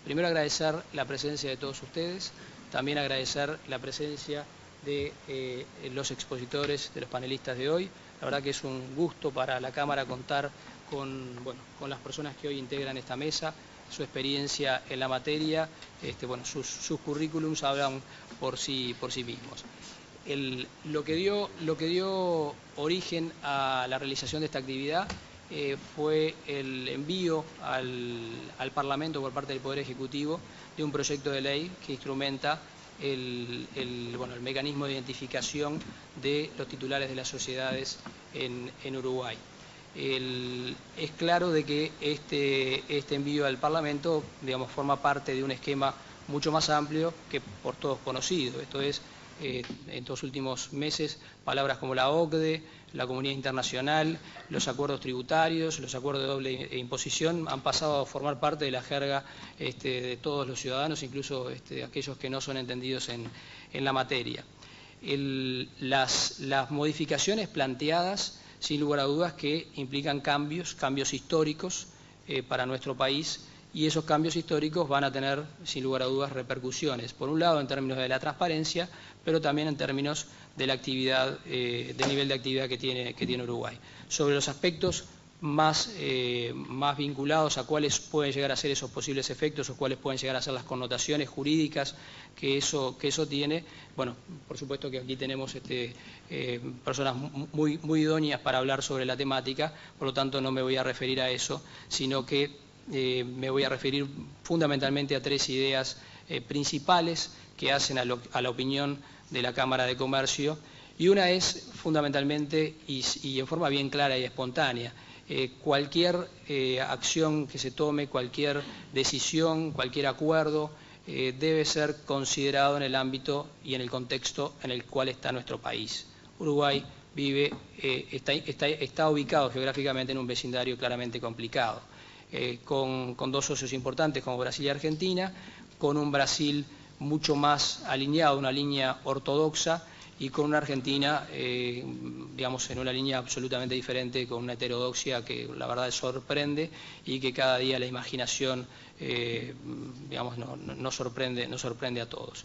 Primero agradecer la presencia de todos ustedes, también agradecer la presencia de los expositores, de los panelistas de hoy. La verdad que es un gusto para la Cámara contar con las personas que hoy integran esta mesa, su experiencia en la materia, sus currículums hablan por sí mismos. Lo que dio origen a la realización de esta actividad fue el envío al Parlamento por parte del Poder Ejecutivo de un proyecto de ley que instrumenta el mecanismo de identificación de los titulares de las sociedades en Uruguay. Es claro de que este envío al Parlamento, forma parte de un esquema mucho más amplio que por todos conocido. Esto es, en estos últimos meses, palabras como la OCDE, la comunidad internacional, los acuerdos tributarios, los acuerdos de doble imposición han pasado a formar parte de la jerga de todos los ciudadanos, incluso aquellos que no son entendidos en la materia. Las modificaciones planteadas, sin lugar a dudas, que implican cambios históricos para nuestro país, y esos cambios históricos van a tener, sin lugar a dudas, repercusiones. Por un lado, en términos de la transparencia, pero también en términos de la actividad, del nivel de actividad que tiene Uruguay. Sobre los aspectos más vinculados a cuáles pueden llegar a ser esos posibles efectos o cuáles pueden llegar a ser las connotaciones jurídicas que eso tiene, por supuesto que aquí tenemos personas muy idóneas para hablar sobre la temática, por lo tanto no me voy a referir a eso, sino que me voy a referir fundamentalmente a tres ideas principales que hacen a la opinión de la Cámara de Comercio, y una es fundamentalmente y en forma bien clara y espontánea. Cualquier acción que se tome, cualquier decisión, cualquier acuerdo debe ser considerado en el ámbito y en el contexto en el cual está nuestro país. Uruguay está ubicado geográficamente en un vecindario claramente complicado, con dos socios importantes como Brasil y Argentina, con un Brasil mucho más alineado, una línea ortodoxa, y con una Argentina, en una línea absolutamente diferente, con una heterodoxia que la verdad sorprende y que cada día la imaginación, nos sorprende a todos.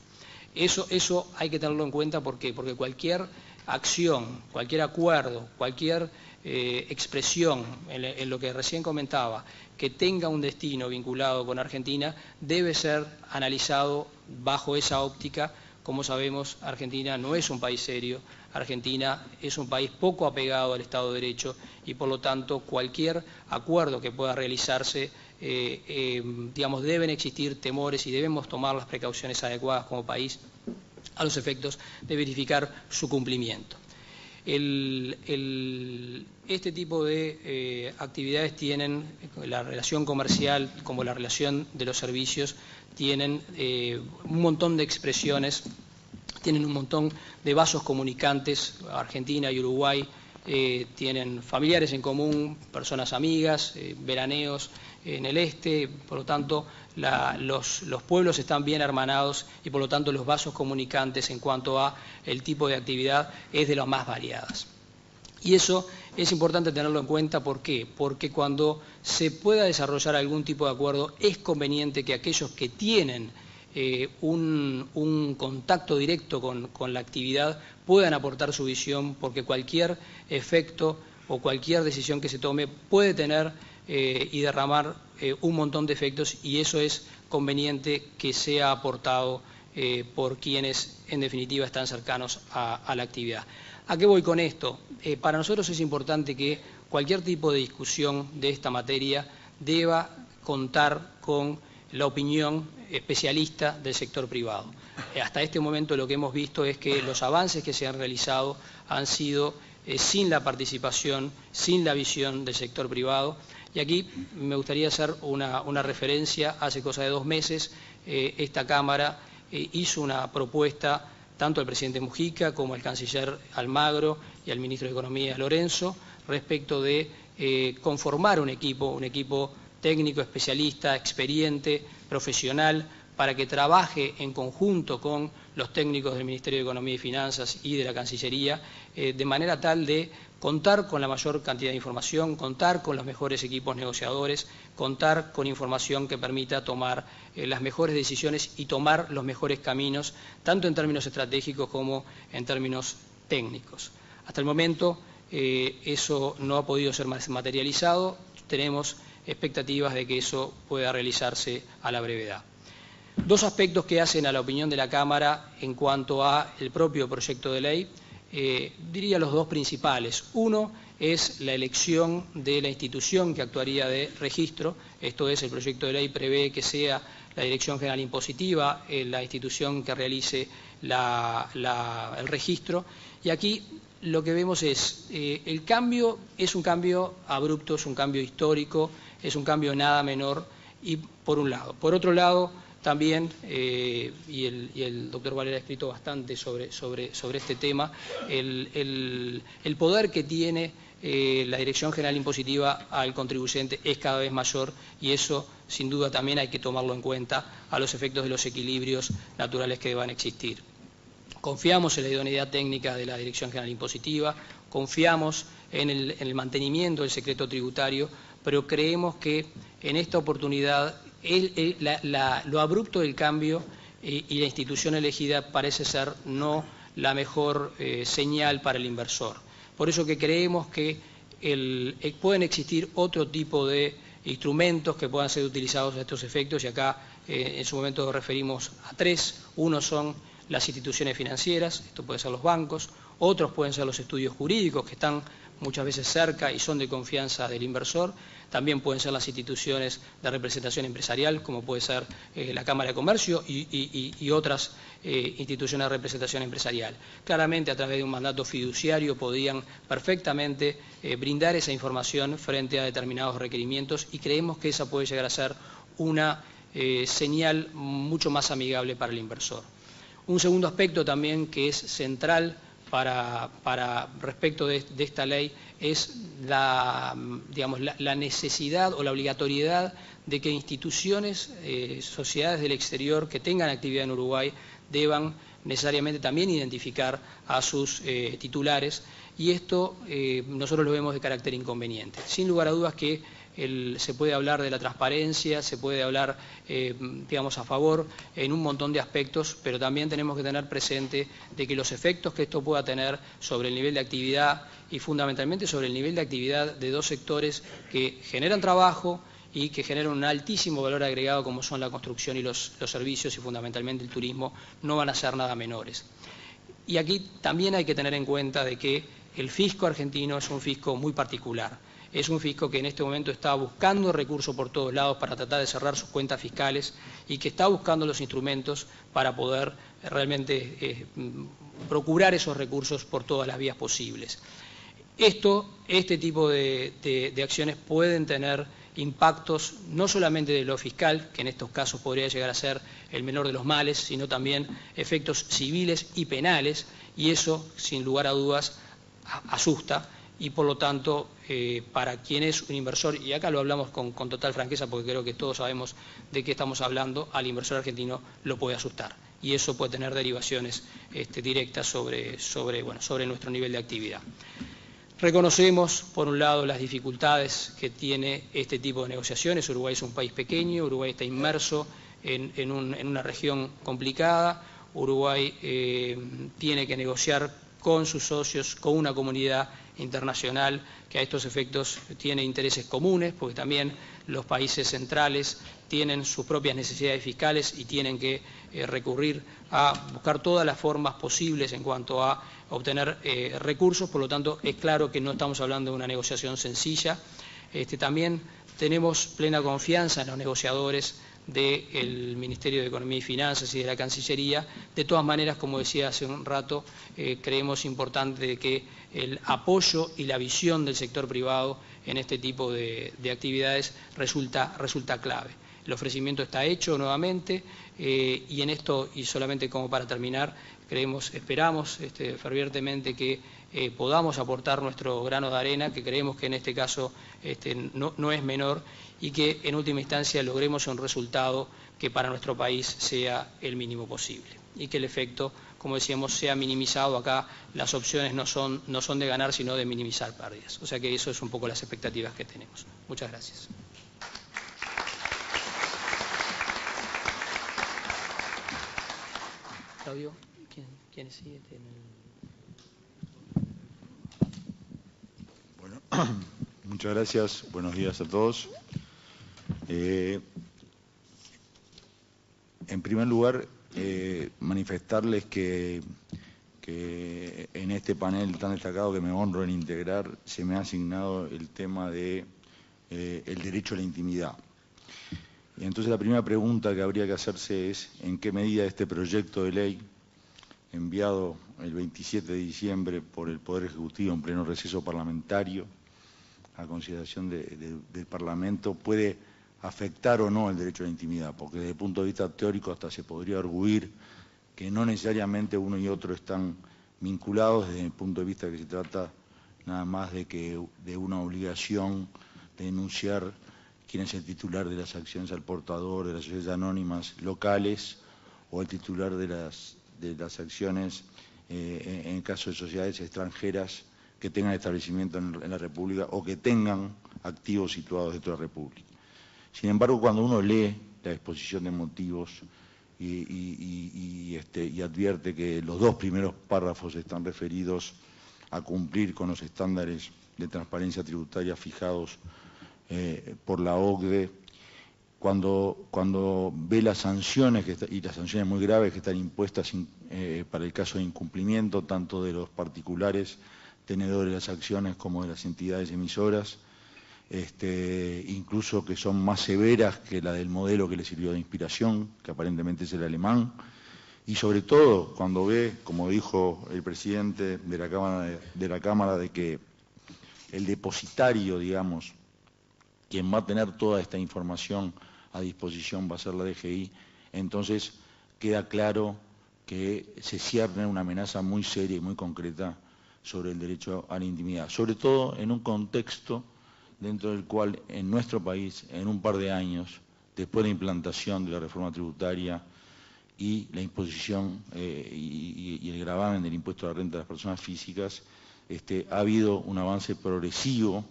Eso hay que tenerlo en cuenta. ¿Por qué? Porque cualquier acción, cualquier acuerdo, cualquier expresión en lo que recién comentaba, que tenga un destino vinculado con Argentina, debe ser analizado bajo esa óptica. Como sabemos, Argentina no es un país serio, Argentina es un país poco apegado al Estado de Derecho, y por lo tanto cualquier acuerdo que pueda realizarse, deben existir temores y debemos tomar las precauciones adecuadas como país a los efectos de verificar su cumplimiento. Este tipo de actividades tienen, la relación comercial como la relación de los servicios, tienen un montón de expresiones, tienen un montón de vasos comunicantes. Argentina y Uruguay tienen familiares en común, personas amigas, veraneos en el este, por lo tanto los pueblos están bien hermanados, y por lo tanto los vasos comunicantes en cuanto a el tipo de actividad es de las más variadas. Y eso es importante tenerlo en cuenta. ¿Por qué? Porque cuando se pueda desarrollar algún tipo de acuerdo, es conveniente que aquellos que tienen un contacto directo con la actividad puedan aportar su visión, porque cualquier efecto o cualquier decisión que se tome puede tener y derramar un montón de efectos, y eso es conveniente que sea aportado por quienes en definitiva están cercanos a la actividad. ¿A qué voy con esto? Para nosotros es importante que cualquier tipo de discusión de esta materia deba contar con la opinión especialista del sector privado. Hasta este momento lo que hemos visto es que los avances que se han realizado han sido sin la participación, sin la visión del sector privado. Y aquí me gustaría hacer una referencia. Hace cosa de 2 meses esta Cámara hizo una propuesta tanto al presidente Mujica como al canciller Almagro y al ministro de Economía Lorenzo respecto de conformar un equipo técnico, especialista, experiente, profesional, para que trabaje en conjunto con los técnicos del Ministerio de Economía y Finanzas y de la Cancillería, de manera tal de contar con la mayor cantidad de información, contar con los mejores equipos negociadores, contar con información que permita tomar las mejores decisiones y tomar los mejores caminos, tanto en términos estratégicos como en términos técnicos. Hasta el momento eso no ha podido ser materializado, tenemos expectativas de que eso pueda realizarse a la brevedad. Dos aspectos que hacen a la opinión de la Cámara en cuanto a el propio proyecto de ley, diría los dos principales. Uno es la elección de la institución que actuaría de registro, esto es, el proyecto de ley prevé que sea la Dirección General Impositiva la institución que realice el registro, y aquí lo que vemos es, el cambio es un cambio abrupto, es un cambio histórico, es un cambio nada menor, y por un lado. Por otro lado, también, y el doctor Valera ha escrito bastante sobre este tema, el poder que tiene la Dirección General Impositiva al contribuyente es cada vez mayor, y eso sin duda también hay que tomarlo en cuenta a los efectos de los equilibrios naturales que deban existir. Confiamos en la idoneidad técnica de la Dirección General Impositiva, confiamos en el mantenimiento del secreto tributario, pero creemos que en esta oportunidad lo abrupto del cambio y la institución elegida parece ser no la mejor señal para el inversor. Por eso que creemos que pueden existir otro tipo de instrumentos que puedan ser utilizados a estos efectos, y acá en su momento referimos a tres. Uno son las instituciones financieras, esto puede ser los bancos; otros pueden ser los estudios jurídicos, que están muchas veces cerca y son de confianza del inversor; también pueden ser las instituciones de representación empresarial, como puede ser la Cámara de Comercio y otras instituciones de representación empresarial. Claramente, a través de un mandato fiduciario podían perfectamente brindar esa información frente a determinados requerimientos, y creemos que esa puede llegar a ser una señal mucho más amigable para el inversor. Un segundo aspecto también que es central respecto de esta ley es la necesidad o la obligatoriedad de que instituciones, sociedades del exterior que tengan actividad en Uruguay deban necesariamente también identificar a sus titulares, y esto nosotros lo vemos de carácter inconveniente. Sin lugar a dudas que se puede hablar de la transparencia, se puede hablar, a favor en un montón de aspectos, pero también tenemos que tener presente de que los efectos que esto pueda tener sobre el nivel de actividad, y fundamentalmente sobre el nivel de actividad de dos sectores que generan trabajo y que generan un altísimo valor agregado, como son la construcción y los servicios, y fundamentalmente el turismo, no van a ser nada menores. Y aquí también hay que tener en cuenta de que el fisco argentino es un fisco muy particular. Es un fisco que en este momento está buscando recursos por todos lados para tratar de cerrar sus cuentas fiscales, y que está buscando los instrumentos para poder realmente procurar esos recursos por todas las vías posibles. Este tipo de acciones pueden tener impactos no solamente de lo fiscal, que en estos casos podría llegar a ser el menor de los males, sino también efectos civiles y penales, y eso, sin lugar a dudas, asusta. Y por lo tanto, para quien es un inversor, y acá lo hablamos con total franqueza porque creo que todos sabemos de qué estamos hablando, al inversor argentino lo puede asustar, y eso puede tener derivaciones directas sobre nuestro nivel de actividad. Reconocemos, por un lado, las dificultades que tiene este tipo de negociaciones. Uruguay es un país pequeño, Uruguay está inmerso en una región complicada, Uruguay tiene que negociar con sus socios, con una comunidad internacional que a estos efectos tiene intereses comunes, porque también los países centrales tienen sus propias necesidades fiscales y tienen que recurrir a buscar todas las formas posibles en cuanto a obtener recursos. Por lo tanto, es claro que no estamos hablando de una negociación sencilla. También tenemos plena confianza en los negociadores del Ministerio de Economía y Finanzas y de la Cancillería. De todas maneras, como decía hace un rato, creemos importante que el apoyo y la visión del sector privado en este tipo de actividades resulta clave. El ofrecimiento está hecho nuevamente, y en esto, y solamente como para terminar, esperamos fervientemente que podamos aportar nuestro grano de arena, que creemos que en este caso no es menor, y que en última instancia logremos un resultado que para nuestro país sea el mínimo posible. y que el efecto, como decíamos, sea minimizado. Acá las opciones no son de ganar, sino de minimizar pérdidas. O sea que eso es un poco las expectativas que tenemos. Muchas gracias. Claudio, ¿quién sigue? Bueno, muchas gracias. Buenos días a todos. En primer lugar, manifestarles que en este panel tan destacado que me honro en integrar, se me ha asignado el tema de el derecho a la intimidad. Y entonces la primera pregunta que habría que hacerse es en qué medida este proyecto de ley, enviado el 27 de diciembre por el Poder Ejecutivo en pleno receso parlamentario, a consideración del Parlamento, puede afectar o no el derecho a la intimidad, porque desde el punto de vista teórico hasta se podría arguir que no necesariamente uno y otro están vinculados, desde el punto de vista que se trata nada más de una obligación de denunciar quién es el titular de las acciones al portador de las sociedades anónimas locales o el titular de las acciones en caso de sociedades extranjeras que tengan establecimiento en la República o que tengan activos situados dentro de la República. Sin embargo, cuando uno lee la exposición de motivos y advierte que los dos primeros párrafos están referidos a cumplir con los estándares de transparencia tributaria fijados por la OCDE, cuando ve las sanciones, y las sanciones muy graves que están impuestas para el caso de incumplimiento, tanto de los particulares tenedores de las acciones como de las entidades emisoras, incluso que son más severas que la del modelo que le sirvió de inspiración, que aparentemente es el alemán, y sobre todo cuando ve, como dijo el presidente de la Cámara, de que el depositario, digamos, quien va a tener toda esta información a disposición va a ser la DGI, entonces queda claro que se cierne una amenaza muy seria y muy concreta sobre el derecho a la intimidad, sobre todo en un contexto dentro del cual en nuestro país, en un par de años, después de la implantación de la reforma tributaria y la imposición y el gravamen del impuesto a la renta de las personas físicas, ha habido un avance progresivo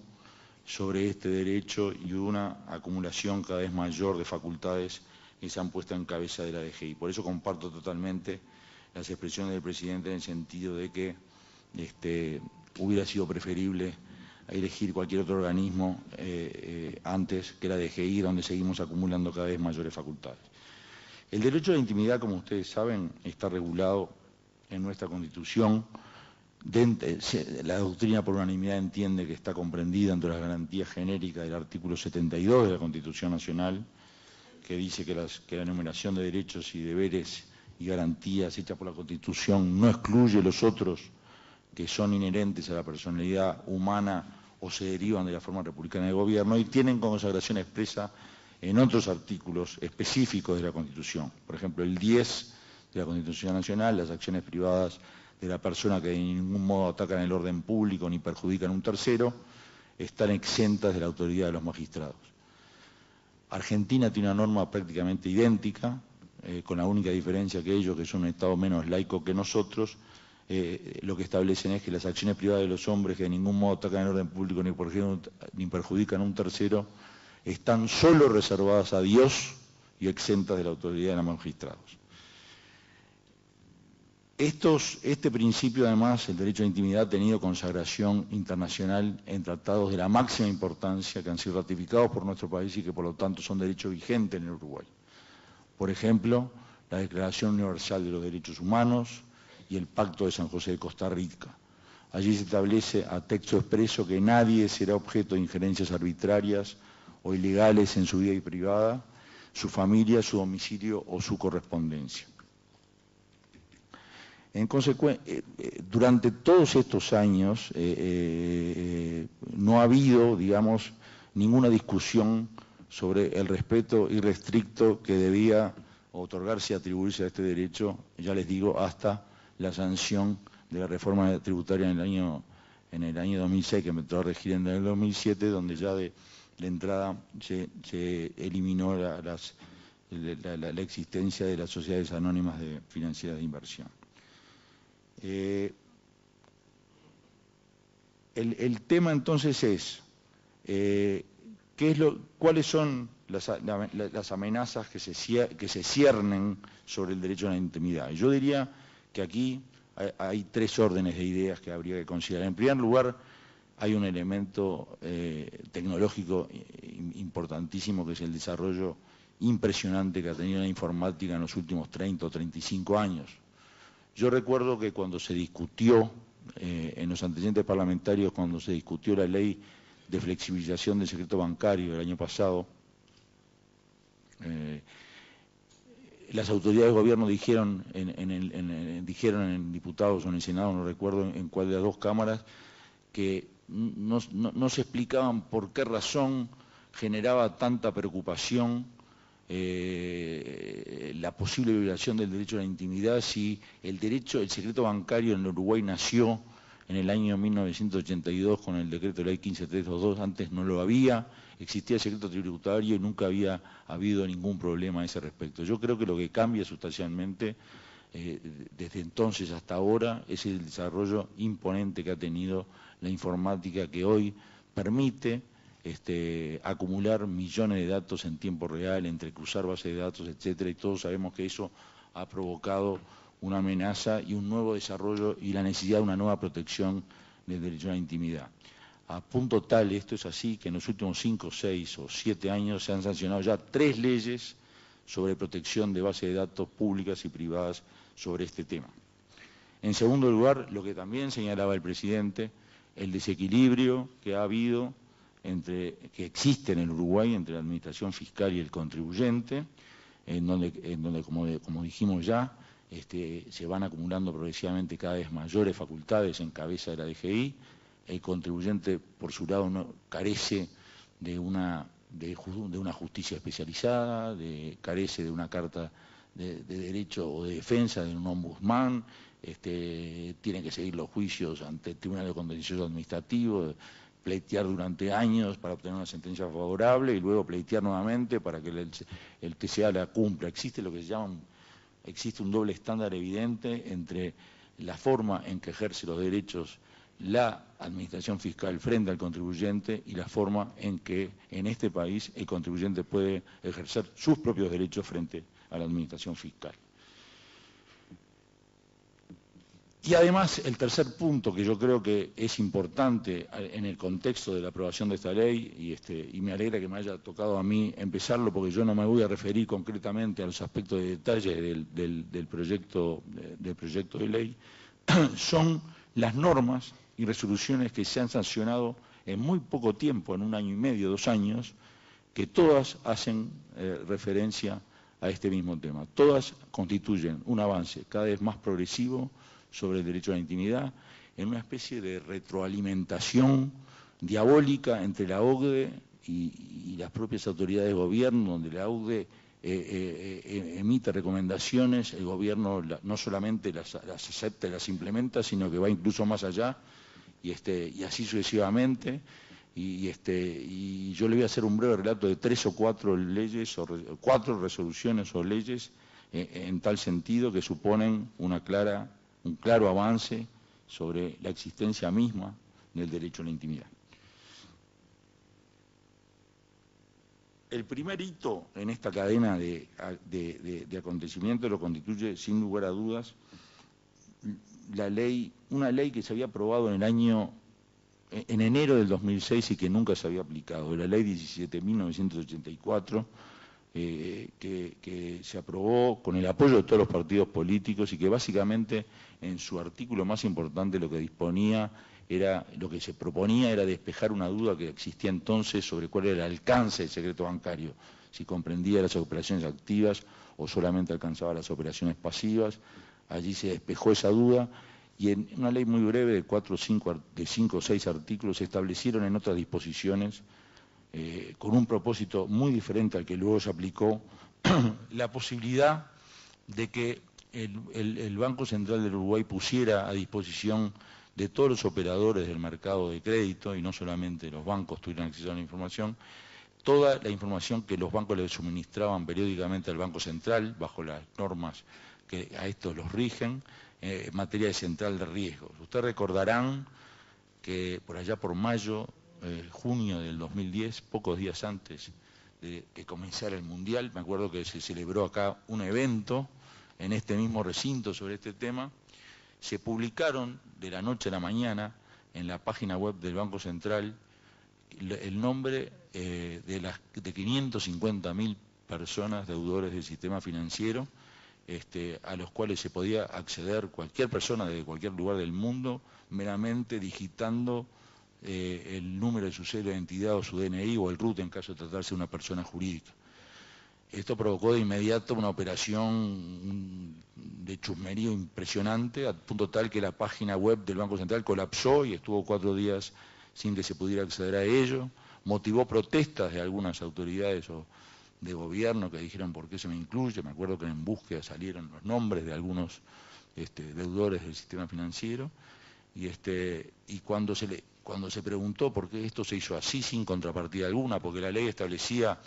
sobre este derecho y una acumulación cada vez mayor de facultades que se han puesto en cabeza de la DGI. Por eso comparto totalmente las expresiones del presidente en el sentido de que hubiera sido preferible elegir cualquier otro organismo antes que la DGI, donde seguimos acumulando cada vez mayores facultades. El derecho a la intimidad, como ustedes saben, está regulado en nuestra Constitución. La doctrina por unanimidad entiende que está comprendida entre las garantías genéricas del artículo 72 de la Constitución Nacional, que dice que la enumeración de derechos y deberes y garantías hechas por la Constitución no excluye los otros que son inherentes a la personalidad humana o se derivan de la forma republicana de gobierno y tienen consagración expresa en otros artículos específicos de la Constitución. Por ejemplo, el 10 de la Constitución Nacional, las acciones privadas de la persona que de ningún modo atacan el orden público ni perjudican a un tercero, están exentas de la autoridad de los magistrados. Argentina tiene una norma prácticamente idéntica, con la única diferencia que ellos, que son un Estado menos laico que nosotros, lo que establecen es que las acciones privadas de los hombres que de ningún modo atacan el orden público ni perjudican a un tercero, están solo reservadas a Dios y exentas de la autoridad de los magistrados. Este principio, además, el derecho a la intimidad, ha tenido consagración internacional en tratados de la máxima importancia que han sido ratificados por nuestro país y que por lo tanto son derecho vigente en el Uruguay. Por ejemplo, la Declaración Universal de los Derechos Humanos y el Pacto de San José de Costa Rica. Allí se establece a texto expreso que nadie será objeto de injerencias arbitrarias o ilegales en su vida privada, su familia, su domicilio o su correspondencia. En consecuencia, durante todos estos años no ha habido, digamos, ninguna discusión sobre el respeto irrestricto que debía otorgarse y atribuirse a este derecho, ya les digo, hasta la sanción de la reforma tributaria en el año 2006, que entró a regir en el 2007, donde ya de entrada se eliminó la existencia de las sociedades anónimas financieras de inversión. El tema entonces es, ¿cuáles son las amenazas que se ciernen sobre el derecho a la intimidad? Yo diría que aquí hay tres órdenes de ideas que habría que considerar. En primer lugar, hay un elemento tecnológico importantísimo, que es el desarrollo impresionante que ha tenido la informática en los últimos 30 o 35 años. Yo recuerdo que cuando se discutió, en los antecedentes parlamentarios, cuando se discutió la ley de flexibilización del secreto bancario el año pasado, las autoridades de gobierno dijeron en diputados o en el Senado, no recuerdo en cuál de las dos cámaras, que no se explicaban por qué razón generaba tanta preocupación la posible violación del derecho a la intimidad, si el secreto bancario en Uruguay nació en el año 1982 con el decreto de ley 15322, antes no lo había, existía el secreto tributario y nunca había habido ningún problema a ese respecto. Yo creo que lo que cambia sustancialmente desde entonces hasta ahora es el desarrollo imponente que ha tenido la informática, que hoy permite acumular millones de datos en tiempo real, entrecruzar bases de datos, etcétera, y todos sabemos que eso ha provocado una amenaza y un nuevo desarrollo y la necesidad de una nueva protección del derecho a la intimidad. A punto tal, esto es así, que en los últimos 5, 6 o 7 años se han sancionado ya 3 leyes sobre protección de bases de datos públicas y privadas sobre este tema. En segundo lugar, lo que también señalaba el presidente, el desequilibrio que ha habido que existe en el Uruguay entre la administración fiscal y el contribuyente, en donde como dijimos ya, se van acumulando progresivamente cada vez mayores facultades en cabeza de la DGI. El contribuyente, por su lado, carece de una justicia especializada, carece de una carta de derecho o de defensa de un ombudsman, tiene que seguir los juicios ante el Tribunal de Contencioso Administrativo, pleitear durante años para obtener una sentencia favorable y luego pleitear nuevamente para que el TCA la cumpla. Existe lo que se llama existe un doble estándar evidente entre la forma en que ejerce los derechos la administración fiscal frente al contribuyente y la forma en que en este país el contribuyente puede ejercer sus propios derechos frente a la administración fiscal. Y además, el tercer punto que yo creo que es importante en el contexto de la aprobación de esta ley, y me alegra que me haya tocado a mí empezarlo, porque yo no me voy a referir concretamente a los aspectos de detalle del proyecto de ley, son las normas y resoluciones que se han sancionado en muy poco tiempo, en 1 año y medio, 2 años, que todas hacen referencia a este mismo tema. Todas constituyen un avance cada vez más progresivo sobre el derecho a la intimidad, en una especie de retroalimentación diabólica entre la OCDE y las propias autoridades de gobierno, donde la OCDE emite recomendaciones, el gobierno no solamente las acepta y las implementa, sino que va incluso más allá, y así sucesivamente. Y yo le voy a hacer un breve relato de 3 o 4 leyes, o 4 resoluciones o leyes en tal sentido, que suponen un claro avance sobre la existencia misma del derecho a la intimidad. El primer hito en esta cadena de acontecimientos lo constituye, sin lugar a dudas, una ley que se había aprobado en enero del 2006 y que nunca se había aplicado, la ley 17.984, que se aprobó con el apoyo de todos los partidos políticos y que básicamente en su artículo más importante lo que se proponía era despejar una duda que existía entonces sobre cuál era el alcance del secreto bancario, si comprendía las operaciones activas o solamente alcanzaba las operaciones pasivas. Allí se despejó esa duda y en una ley muy breve de 5 o 6 artículos se establecieron en otras disposiciones, con un propósito muy diferente al que luego se aplicó, la posibilidad de que el Banco Central del Uruguay pusiera a disposición de todos los operadores del mercado de crédito, y no solamente los bancos tuvieran acceso a la información, toda la información que los bancos le suministraban periódicamente al Banco Central, bajo las normas que a estos los rigen, en materia de central de riesgos. Ustedes recordarán que por allá por mayo, junio del 2010, pocos días antes de que comenzara el Mundial, me acuerdo que se celebró acá un evento en este mismo recinto sobre este tema. Se publicaron de la noche a la mañana en la página web del Banco Central el nombre de 550.000 personas deudores del sistema financiero, a los cuales se podía acceder cualquier persona de cualquier lugar del mundo, meramente digitando el número de su cédula de identidad o su DNI o el RUT en caso de tratarse de una persona jurídica. Esto provocó de inmediato una operación de chusmerío impresionante, al punto tal que la página web del Banco Central colapsó y estuvo 4 días sin que se pudiera acceder a ello. Motivó protestas de algunas autoridades de gobierno que dijeron ¿por qué se me incluye? Me acuerdo que en búsqueda salieron los nombres de algunos deudores del sistema financiero, y cuando se preguntó por qué esto se hizo así sin contrapartida alguna, porque la ley establecía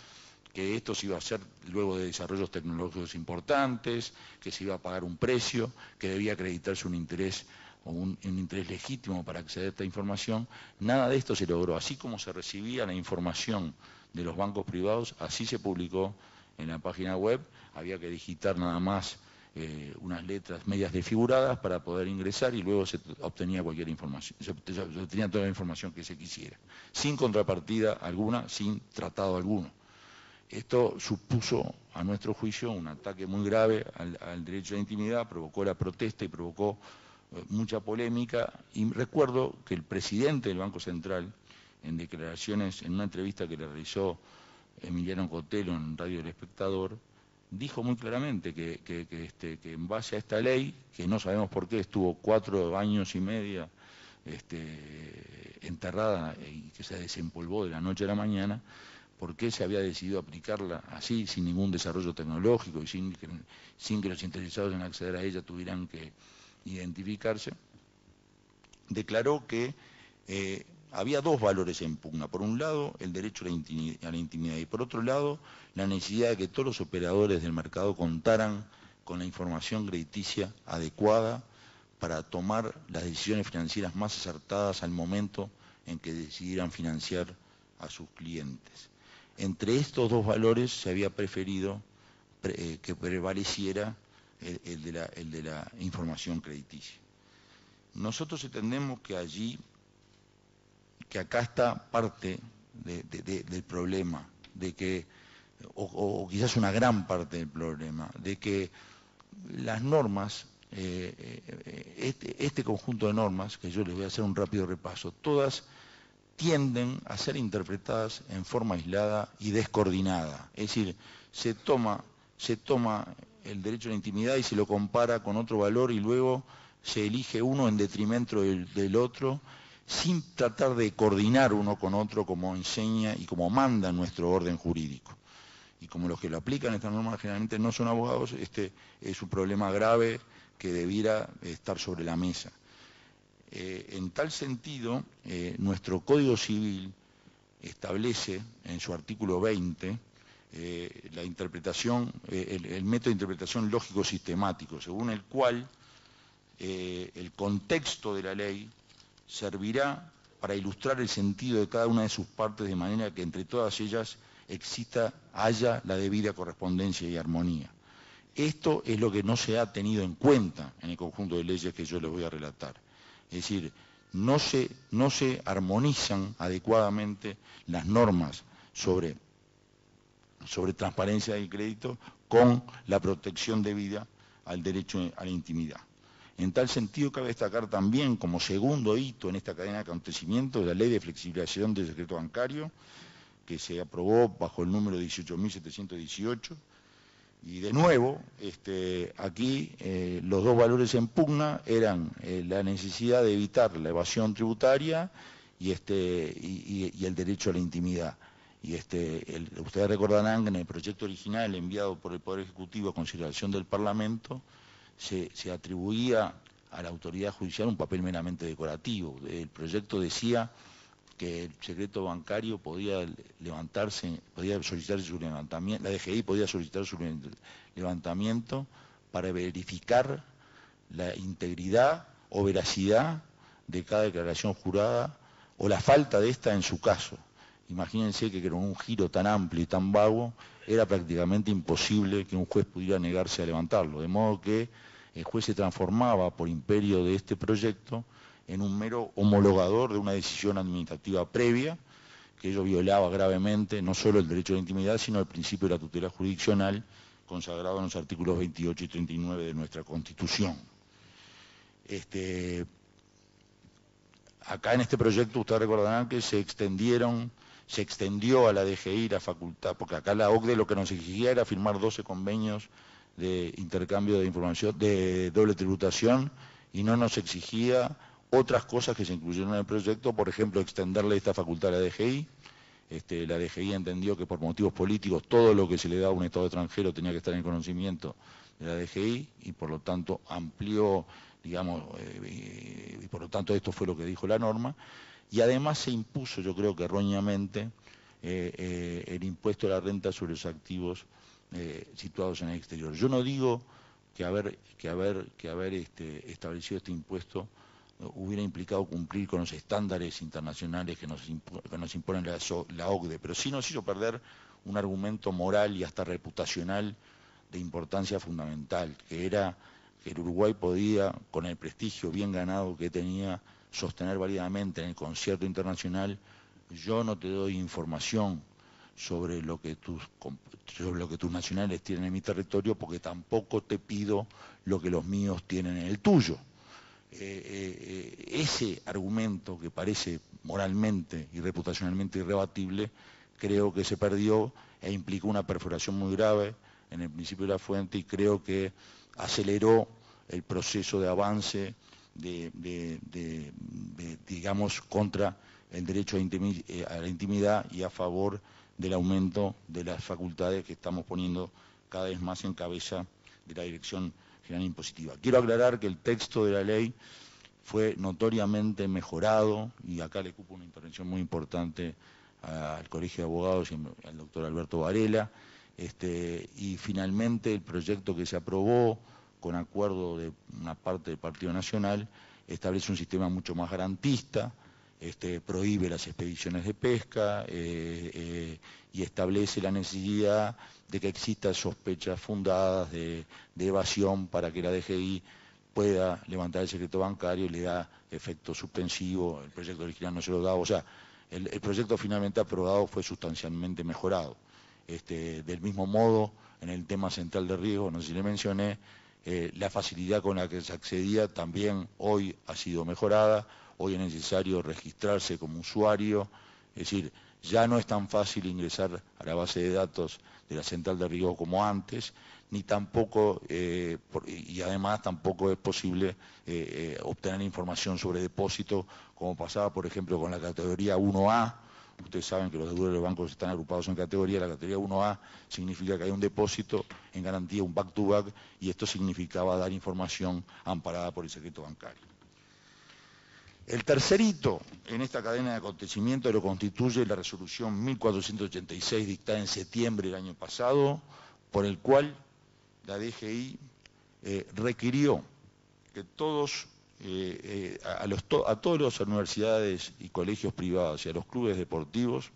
que esto se iba a hacer luego de desarrollos tecnológicos importantes, que se iba a pagar un precio, que debía acreditarse un interés o un interés legítimo para acceder a esta información, nada de esto se logró. Así como se recibía la información de los bancos privados, así se publicó en la página web, había que digitar nada más unas letras medias desfiguradas para poder ingresar y luego se obtenía cualquier información, se obtenía toda la información que se quisiera, sin contrapartida alguna, sin tratado alguno. Esto supuso, a nuestro juicio, un ataque muy grave al derecho a la intimidad, provocó la protesta y provocó mucha polémica, y recuerdo que el presidente del Banco Central, en declaraciones, en una entrevista que le realizó Emiliano Cotelo en Radio El Espectador, dijo muy claramente que en base a esta ley, que no sabemos por qué estuvo 4 años y medio enterrada y que se desempolvó de la noche a la mañana, por qué se había decidido aplicarla así, sin ningún desarrollo tecnológico y sin que los interesados en acceder a ella tuvieran que identificarse, declaró que había 2 valores en pugna. Por un lado, el derecho a la intimidad y por otro lado, la necesidad de que todos los operadores del mercado contaran con la información crediticia adecuada para tomar las decisiones financieras más acertadas al momento en que decidieran financiar a sus clientes. Entre estos 2 valores se había preferido que prevaleciera el de la información crediticia. Nosotros entendemos que acá está parte del problema, o quizás una gran parte del problema, de que las normas, este conjunto de normas, que yo les voy a hacer un rápido repaso, todas tienden a ser interpretadas en forma aislada y descoordinada. Es decir, se toma el derecho a la intimidad y se lo compara con otro valor y luego se elige uno en detrimento del otro, sin tratar de coordinar uno con otro como enseña y como manda nuestro orden jurídico. Y como los que lo aplican estas normas generalmente no son abogados, este es un problema grave que debiera estar sobre la mesa. En tal sentido, nuestro Código Civil establece en su artículo 20 la interpretación, el método de interpretación lógico-sistemático, según el cual el contexto de la ley servirá para ilustrar el sentido de cada una de sus partes de manera que entre todas ellas haya la debida correspondencia y armonía. Esto es lo que no se ha tenido en cuenta en el conjunto de leyes que yo les voy a relatar. Es decir, no se armonizan adecuadamente las normas sobre transparencia del crédito con la protección debida al derecho a la intimidad. En tal sentido, cabe destacar también como segundo hito en esta cadena de acontecimientos la Ley de Flexibilización del Secreto Bancario, que se aprobó bajo el número 18.718, y de nuevo, aquí los 2 valores en pugna eran la necesidad de evitar la evasión tributaria y el derecho a la intimidad. Y ustedes recordarán que en el proyecto original enviado por el Poder Ejecutivo a consideración del Parlamento se atribuía a la autoridad judicial un papel meramente decorativo. El proyecto decía que el secreto bancario podía levantarse, podía solicitar su levantamiento, la DGI podía solicitar su levantamiento para verificar la integridad o veracidad de cada declaración jurada o la falta de esta en su caso. Imagínense que con un giro tan amplio y tan vago era prácticamente imposible que un juez pudiera negarse a levantarlo, de modo que el juez se transformaba por imperio de este proyecto en un mero homologador de una decisión administrativa previa, que ello violaba gravemente no solo el derecho a la intimidad, sino el principio de la tutela jurisdiccional consagrado en los artículos 28 y 39 de nuestra Constitución. Acá en este proyecto ustedes recordarán que se extendió a la DGI la facultad, porque acá la OCDE lo que nos exigía era firmar 12 convenios de intercambio de información, de doble tributación, y no nos exigía otras cosas que se incluyeron en el proyecto, por ejemplo, extenderle esta facultad a la DGI. La DGI entendió que por motivos políticos todo lo que se le da a un Estado extranjero tenía que estar en el conocimiento de la DGI y por lo tanto amplió, digamos, y por lo tanto esto fue lo que dijo la norma. Y además se impuso, yo creo que erróneamente, el impuesto a la renta sobre los activos situados en el exterior. Yo no digo que haber establecido este impuesto hubiera implicado cumplir con los estándares internacionales que nos impone la OCDE, pero sí nos hizo perder un argumento moral y hasta reputacional de importancia fundamental, que era que el Uruguay podía, con el prestigio bien ganado que tenía, sostener válidamente en el concierto internacional: yo no te doy información sobre lo que tus nacionales tienen en mi territorio, porque tampoco te pido lo que los míos tienen en el tuyo. Ese argumento, que parece moralmente y reputacionalmente irrebatible, creo que se perdió e implicó una perforación muy grave en el principio de la fuente, y creo que aceleró el proceso de avance digamos, contra el derecho a la intimidad y a favor del aumento de las facultades que estamos poniendo cada vez más en cabeza de la Dirección General Impositiva. Quiero aclarar que el texto de la ley fue notoriamente mejorado, y acá le cupo una intervención muy importante al Colegio de Abogados y al doctor Alberto Varela, y finalmente el proyecto que se aprobó con acuerdo de una parte del Partido Nacional establece un sistema mucho más garantista, prohíbe las expediciones de pesca y establece la necesidad de que existan sospechas fundadas de evasión para que la DGI pueda levantar el secreto bancario, y le da efecto suspensivo. El proyecto original no se lo daba, o sea, el proyecto finalmente aprobado fue sustancialmente mejorado. Del mismo modo, en el tema central de riesgo, no sé si le mencioné, la facilidad con la que se accedía también hoy ha sido mejorada. Hoy es necesario registrarse como usuario, es decir, ya no es tan fácil ingresar a la base de datos de la central de riesgo como antes, ni tampoco, y además tampoco es posible obtener información sobre depósito, como pasaba, por ejemplo, con la categoría 1A. Ustedes saben que los deudores de los bancos están agrupados en categoría. La categoría 1A significa que hay un depósito en garantía, un back-to-back, y esto significaba dar información amparada por el secreto bancario. El tercer hito en esta cadena de acontecimientos lo constituye la resolución 1486 dictada en septiembre del año pasado, por el cual la DGI requirió que todas las universidades y colegios privados y a los clubes deportivos,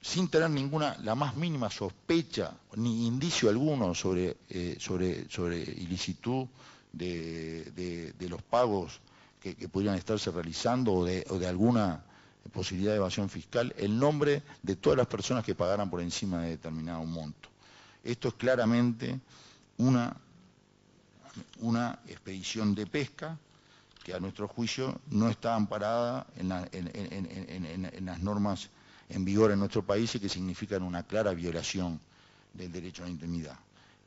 sin tener la más mínima sospecha ni indicio alguno sobre ilicitud de los pagos que pudieran estarse realizando o de alguna posibilidad de evasión fiscal, el nombre de todas las personas que pagaran por encima de determinado monto. Esto es claramente una expedición de pesca que a nuestro juicio no está amparada en las normas en vigor en nuestro país, y que significan una clara violación del derecho a la intimidad.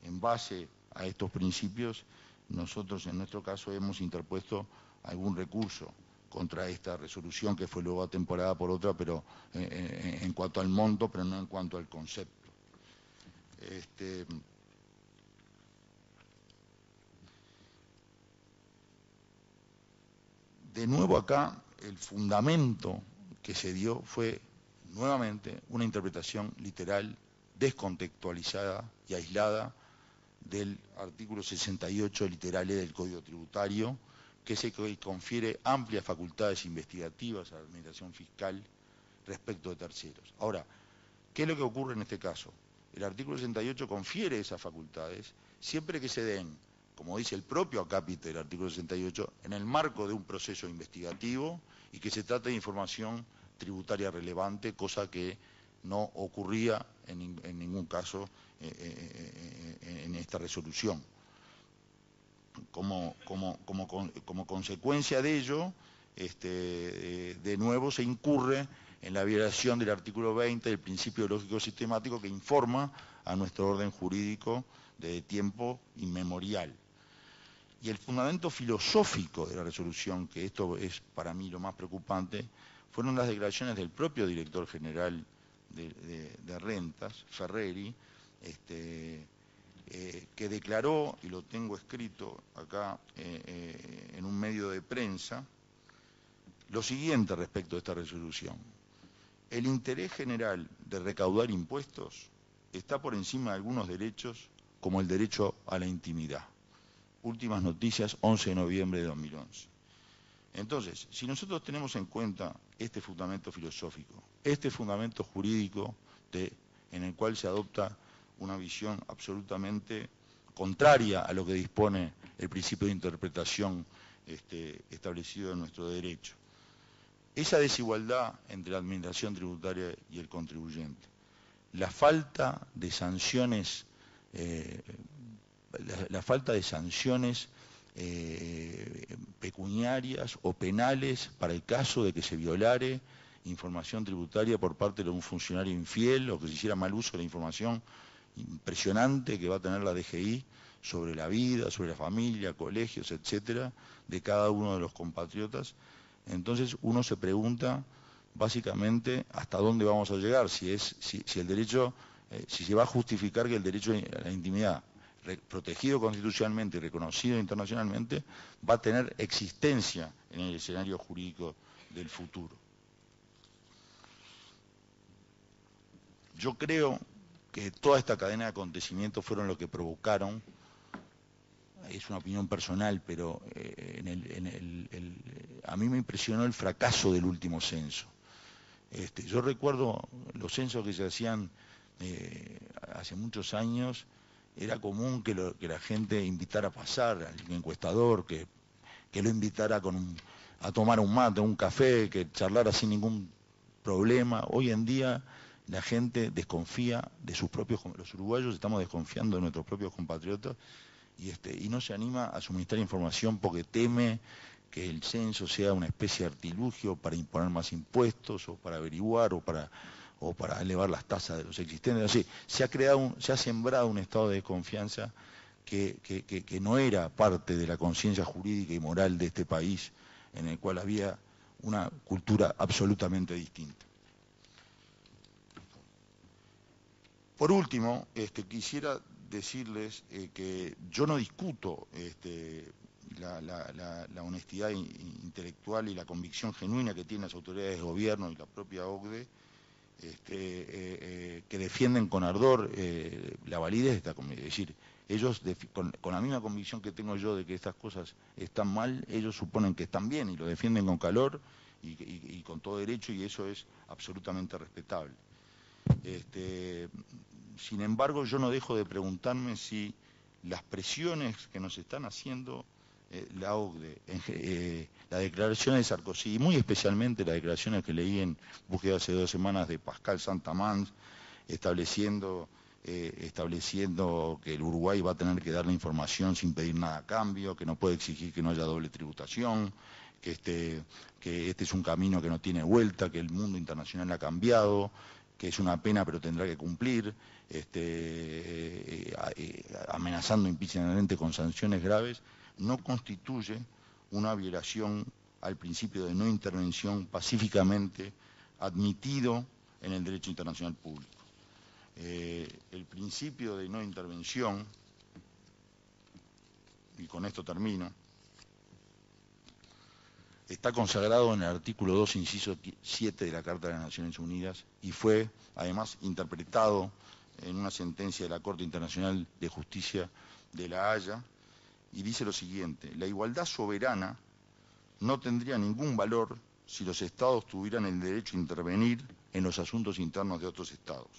En base a estos principios, nosotros en nuestro caso hemos interpuesto algún recurso contra esta resolución, que fue luego atemporada por otra, pero en cuanto al monto, pero no en cuanto al concepto. De nuevo acá, el fundamento que se dio fue nuevamente una interpretación literal, descontextualizada y aislada del artículo 68 literal E del Código Tributario, que se confiere amplias facultades investigativas a la Administración Fiscal respecto de terceros. Ahora, ¿qué es lo que ocurre en este caso? El artículo 68 confiere esas facultades siempre que se den, como dice el propio acápite del artículo 68, en el marco de un proceso investigativo y que se trate de información tributaria relevante, cosa que no ocurría en ningún caso en esta resolución. Como consecuencia de ello, de nuevo se incurre en la violación del artículo 20 del principio lógico sistemático que informa a nuestro orden jurídico de tiempo inmemorial. Y el fundamento filosófico de la resolución, que esto es para mí lo más preocupante, fueron las declaraciones del propio director general de Rentas, Ferreri, que declaró, y lo tengo escrito acá en un medio de prensa, lo siguiente respecto a esta resolución. El interés general de recaudar impuestos está por encima de algunos derechos, como el derecho a la intimidad. Últimas noticias, 11 de noviembre de 2011. Entonces, si nosotros tenemos en cuenta este fundamento filosófico, este fundamento jurídico en el cual se adopta una visión absolutamente contraria a lo que dispone el principio de interpretación establecido en nuestro derecho, esa desigualdad entre la administración tributaria y el contribuyente, la falta de sanciones, pecuniarias o penales para el caso de que se violare información tributaria por parte de un funcionario infiel o que se hiciera mal uso de la información impresionante que va a tener la DGI sobre la vida, sobre la familia, colegios, etcétera, de cada uno de los compatriotas. Entonces uno se pregunta básicamente hasta dónde vamos a llegar, si el derecho, si se va a justificar que el derecho a la intimidad, protegido constitucionalmente y reconocido internacionalmente, va a tener existencia en el escenario jurídico del futuro. Yo creo que toda esta cadena de acontecimientos fueron lo que provocaron, es una opinión personal, pero a mí me impresionó el fracaso del último censo. Yo recuerdo los censos que se hacían hace muchos años, era común que la gente invitara a pasar al encuestador, que lo invitara a tomar un mate, un café, que charlara sin ningún problema. Hoy en día la gente desconfía de sus propios, los uruguayos estamos desconfiando de nuestros propios compatriotas y no se anima a suministrar información porque teme que el censo sea una especie de artilugio para imponer más impuestos o para averiguar o para elevar las tasas de los existentes. Así, se ha sembrado un estado de desconfianza que no era parte de la conciencia jurídica y moral de este país, en el cual había una cultura absolutamente distinta. Por último, quisiera decirles que yo no discuto la honestidad intelectual y la convicción genuina que tienen las autoridades de gobierno y la propia OCDE, que defienden con ardor la validez de esta convicción. Es decir, ellos, con la misma convicción que tengo yo de que estas cosas están mal, ellos suponen que están bien y lo defienden con calor y con todo derecho, y eso es absolutamente respetable. Sin embargo, yo no dejo de preguntarme si las presiones que nos están haciendo la OCDE, las declaraciones de Sarkozy, y muy especialmente las declaraciones que leí en búsqueda hace 2 semanas de Pascal Santamans, estableciendo que el Uruguay va a tener que dar la información sin pedir nada a cambio, que no puede exigir que no haya doble tributación, que este es un camino que no tiene vuelta, que el mundo internacional ha cambiado, que es una pena pero tendrá que cumplir, amenazando implícitamente con sanciones graves, no constituye una violación al principio de no intervención pacíficamente admitido en el derecho internacional público. El principio de no intervención, y con esto termino, está consagrado en el artículo 2, inciso 7 de la Carta de las Naciones Unidas y fue, además, interpretado en una sentencia de la Corte Internacional de Justicia de La Haya, y dice lo siguiente: la igualdad soberana no tendría ningún valor si los Estados tuvieran el derecho a intervenir en los asuntos internos de otros Estados.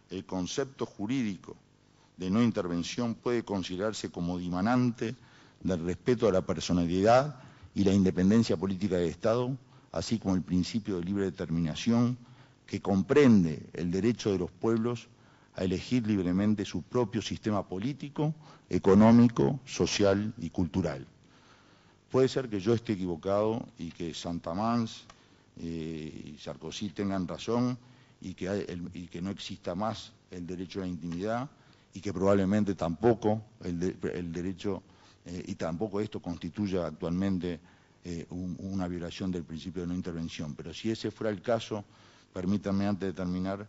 El concepto jurídico de no intervención puede considerarse como dimanante del respeto a la personalidad y la independencia política del Estado, así como el principio de libre determinación que comprende el derecho de los pueblos a elegir libremente su propio sistema político, económico, social y cultural. Puede ser que yo esté equivocado y que Santamans y Sarkozy tengan razón y que no exista más el derecho a la intimidad y que probablemente tampoco el derecho y tampoco esto constituya actualmente una violación del principio de no intervención. Pero si ese fuera el caso, permítanme antes de terminar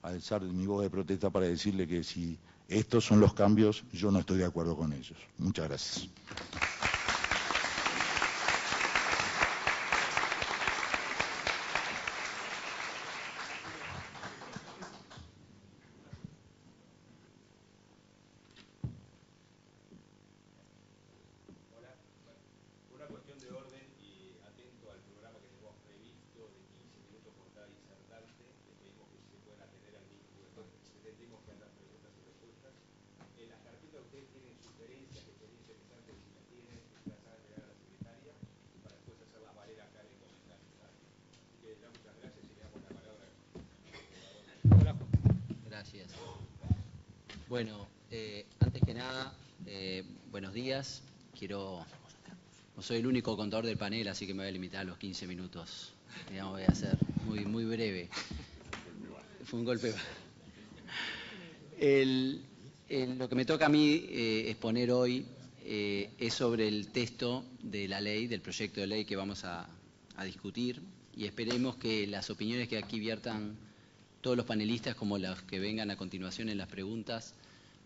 alzar mi voz de protesta para decirle que si estos son los cambios, yo no estoy de acuerdo con ellos. Muchas gracias. Gracias. Bueno, antes que nada, buenos días. No soy el único contador del panel, así que me voy a limitar a los 15 minutos. Digamos, voy a ser muy breve. Fue un golpe. Lo que me toca a mí exponer hoy es sobre el texto de la ley, del proyecto de ley que vamos a discutir, y esperemos que las opiniones que aquí viertan todos los panelistas, como los que vengan a continuación en las preguntas,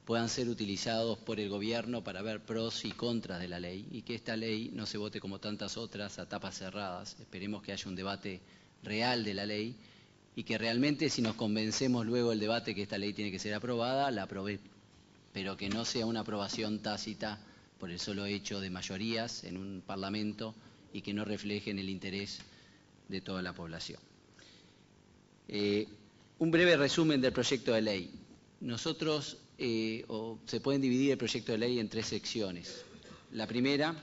puedan ser utilizados por el gobierno para ver pros y contras de la ley, y que esta ley no se vote como tantas otras a tapas cerradas. Esperemos que haya un debate real de la ley y que realmente, si nos convencemos luego del debate que esta ley tiene que ser aprobada, la aprobemos, pero que no sea una aprobación tácita por el solo hecho de mayorías en un parlamento y que no reflejen el interés de toda la población. Un breve resumen del proyecto de ley. Nosotros, se pueden dividir el proyecto de ley en 3 secciones. La primera,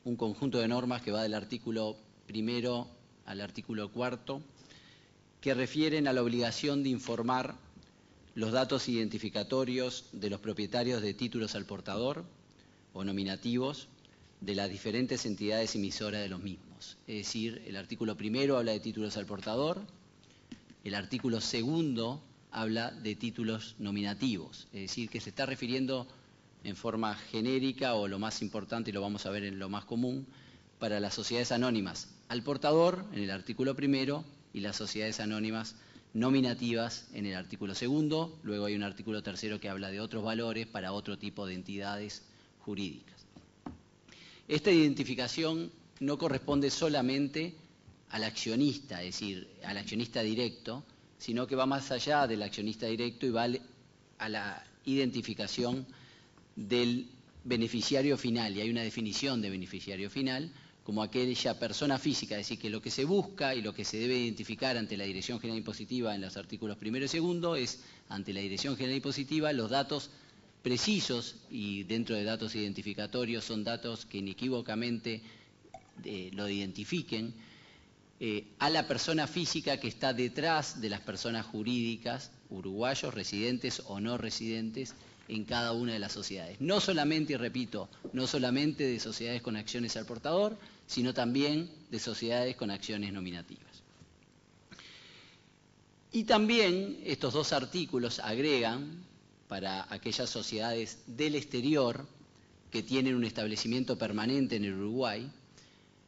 un conjunto de normas que va del artículo 1 al artículo 4, que refieren a la obligación de informar los datos identificatorios de los propietarios de títulos al portador o nominativos de las diferentes entidades emisoras de los mismos. Es decir, el artículo 1 habla de títulos al portador, el artículo 2 habla de títulos nominativos, es decir, que se está refiriendo en forma genérica, o lo más importante, y lo vamos a ver en lo más común, para las sociedades anónimas al portador en el artículo 1 y las sociedades anónimas nominativas en el artículo 2. Luego hay un artículo 3 que habla de otros valores para otro tipo de entidades jurídicas. Esta identificación no corresponde solamente al accionista, es decir, al accionista directo, sino que va más allá del accionista directo y va a la identificación del beneficiario final. Y hay una definición de beneficiario final como aquella persona física, es decir, que lo que se busca y lo que se debe identificar ante la Dirección General Impositiva en los artículos 1 y 2 es, ante la Dirección General Impositiva, los datos precisos, y dentro de datos identificatorios son datos que inequívocamente lo identifiquen, a la persona física que está detrás de las personas jurídicas, uruguayos, residentes o no residentes, en cada una de las sociedades. No solamente, y repito, no solamente de sociedades con acciones al portador, sino también de sociedades con acciones nominativas. Y también estos 2 artículos agregan, para aquellas sociedades del exterior que tienen un establecimiento permanente en el Uruguay,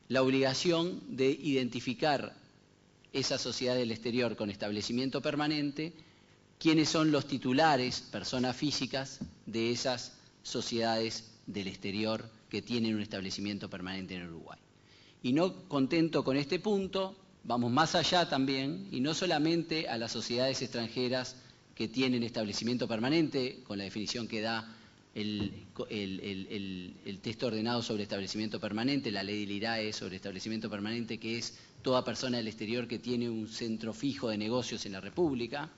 la obligación de identificar esas sociedades del exterior con establecimiento permanente, quiénes son los titulares, personas físicas, de esas sociedades del exterior que tienen un establecimiento permanente en el Uruguay. Y no contento con este punto, vamos más allá también, y no solamente a las sociedades extranjeras que tienen establecimiento permanente, con la definición que da el texto ordenado sobre establecimiento permanente, la ley del IRAE sobre establecimiento permanente, que es toda persona del exterior que tiene un centro fijo de negocios en la República,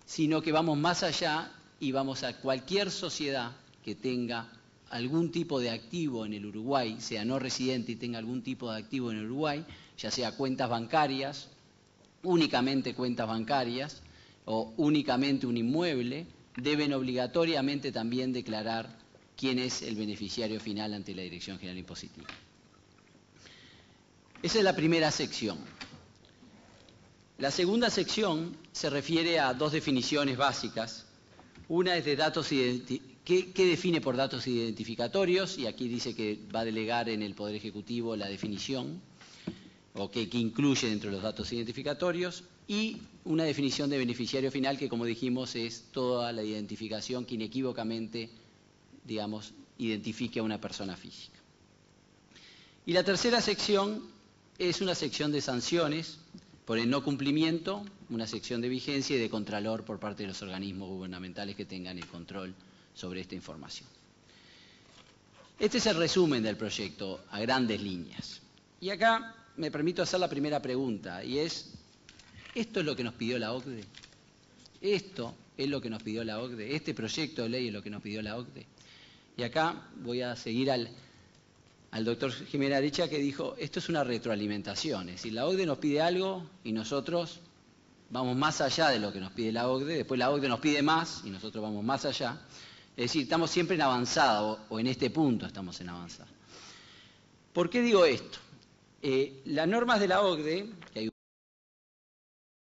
sino que vamos más allá y vamos a cualquier sociedad que tenga algún tipo de activo en el Uruguay, sea no residente y tenga algún tipo de activo en el Uruguay, ya sea cuentas bancarias, únicamente cuentas bancarias o únicamente un inmueble, deben obligatoriamente también declarar quién es el beneficiario final ante la Dirección General Impositiva. Esa es la primera sección. La segunda sección se refiere a dos definiciones básicas. Una es de datos ¿qué define por datos identificatorios? Y aquí dice que va a delegar en el Poder Ejecutivo la definición, o que incluye dentro de los datos identificatorios, y una definición de beneficiario final que, como dijimos, es toda la identificación que inequívocamente, digamos, identifique a una persona física. Y la tercera sección es una sección de sanciones por el no cumplimiento, una sección de vigencia y de contralor por parte de los organismos gubernamentales que tengan el control sobre esta información. Este es el resumen del proyecto a grandes líneas. Y acá me permito hacer la primera pregunta, y es, ¿esto es lo que nos pidió la OCDE? ¿Esto es lo que nos pidió la OCDE? ¿Este proyecto de ley es lo que nos pidió la OCDE? Y acá voy a seguir al doctor Jiménez Arecha, que dijo, esto es una retroalimentación, es decir, la OCDE nos pide algo y nosotros vamos más allá de lo que nos pide la OCDE, después la OCDE nos pide más y nosotros vamos más allá. Es decir, estamos siempre en avanzada, o en este punto estamos en avanzada. ¿Por qué digo esto? Las normas de la OCDE, que hay